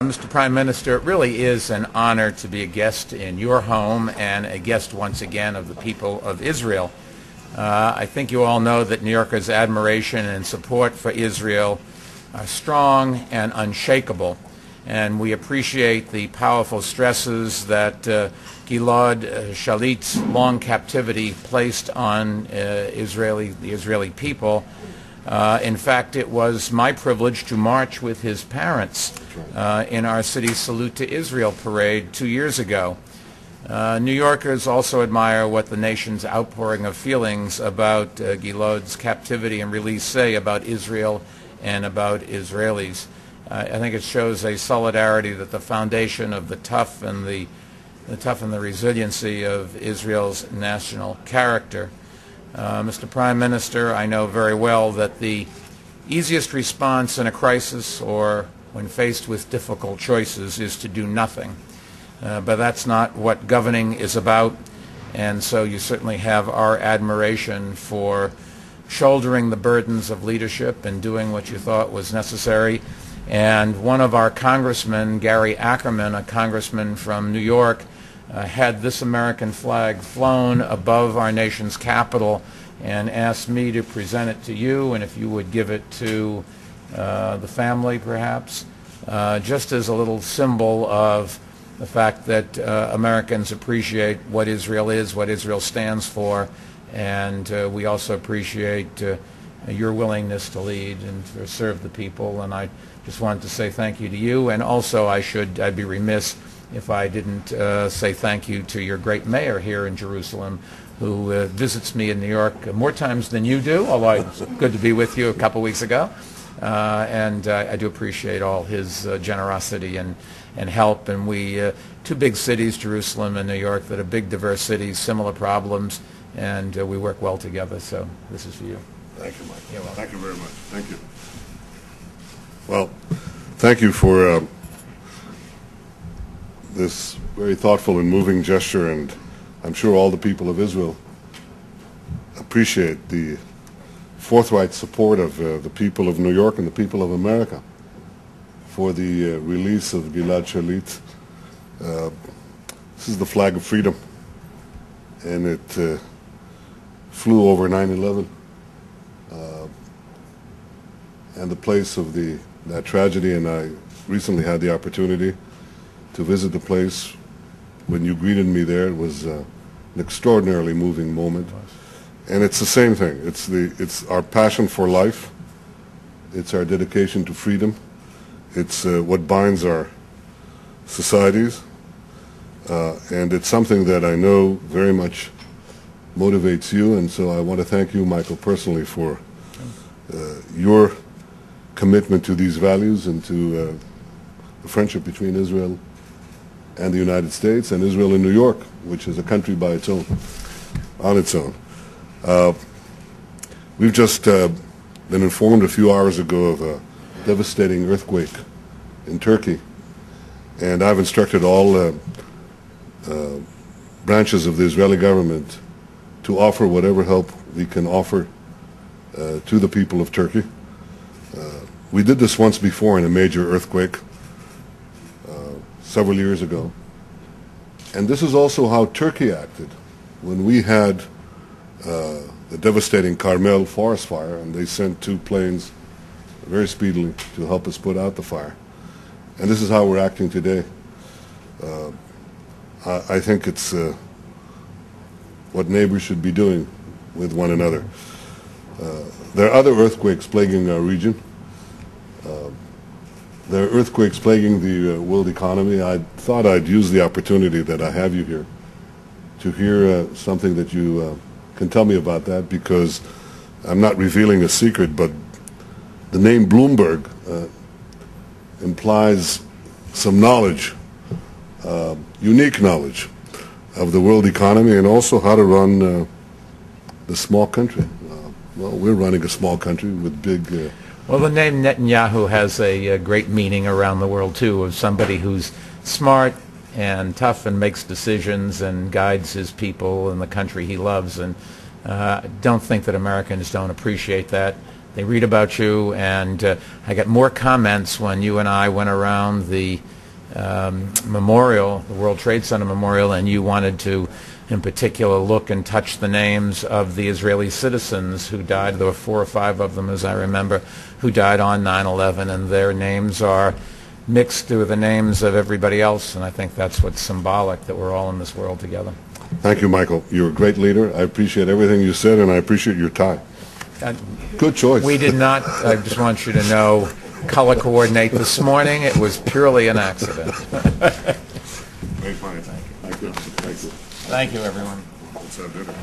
Mr. Prime Minister, it really is an honor to be a guest in your home and a guest once again of the people of Israel. I think you all know that New Yorkers' admiration and support for Israel are strong and unshakable, and we appreciate the powerful stresses that Gilad Shalit's long captivity placed on the Israeli people. In fact, it was my privilege to march with his parents in our city's Salute to Israel parade 2 years ago. New Yorkers also admire what the nation's outpouring of feelings about Gilad's captivity and release say about Israel and about Israelis. I think it shows a solidarity that the foundation of the tough and the resiliency of Israel's national character. Mr. Prime Minister, I know very well that the easiest response in a crisis or when faced with difficult choices is to do nothing. But that's not what governing is about, and so you certainly have our admiration for shouldering the burdens of leadership and doing what you thought was necessary. And one of our congressmen, Gary Ackerman, a congressman from New York, had this American flag flown above our nation's capital and asked me to present it to you, and if you would give it to the family perhaps, just as a little symbol of the fact that Americans appreciate what Israel is, what Israel stands for, and we also appreciate your willingness to lead and to serve the people. And I just wanted to say thank you to you, and also I'd be remiss if I didn't say thank you to your great mayor here in Jerusalem, who visits me in New York more times than you do, although it's good to be with you a couple weeks ago. And I do appreciate all his generosity and help. And we, two big cities, Jerusalem and New York, that are big, diverse cities, similar problems, and we work well together. So this is for you. Thank you, Mike. You're welcome. Thank you very much. Thank you. Well, thank you for this very thoughtful and moving gesture, and I'm sure all the people of Israel appreciate the forthright support of the people of New York and the people of America for the release of Gilad Shalit. This is the flag of freedom, and it flew over 9/11 and the place of that tragedy, and I recently had the opportunity to visit the place. When you greeted me there, it was an extraordinarily moving moment. And it's the same thing. It's our passion for life. It's our dedication to freedom. It's what binds our societies. And it's something that I know very much motivates you. And so I want to thank you, Michael, personally for your commitment to these values and to the friendship between Israel and the United States, and Israel and New York, which is a country by its own, on its own. We've just been informed a few hours ago of a devastating earthquake in Turkey, and I've instructed all branches of the Israeli government to offer whatever help we can offer to the people of Turkey. We did this once before in a major earthquake several years ago. And this is also how Turkey acted when we had the devastating Carmel forest fire, and they sent 2 planes very speedily to help us put out the fire. And this is how we're acting today. I think it's what neighbors should be doing with one another. There are other earthquakes plaguing our region. There are earthquakes plaguing the world economy. I thought I'd use the opportunity that I have you here to hear something that you can tell me about that, because I'm not revealing a secret, but the name Bloomberg implies some knowledge, unique knowledge of the world economy and also how to run the small country. Well, we're running a small country with big... Well, the name Netanyahu has a great meaning around the world, too, of somebody who's smart and tough and makes decisions and guides his people and the country he loves. And don't think that Americans don't appreciate that. They read about you, and I got more comments when you and I went around the memorial, the World Trade Center Memorial, and you wanted to, in particular, look and touch the names of the Israeli citizens who died. There were 4 or 5 of them, as I remember, who died on 9/11, and their names are mixed with the names of everybody else, and I think that's what's symbolic, that we're all in this world together. Thank you, Michael. You're a great leader. I appreciate everything you said, and I appreciate your tie. Good choice. We did not, I just want you to know, color coordinate this morning. It was purely an accident. Very fine. Thank you. Thank you. Thank you, everyone. Let's have dinner.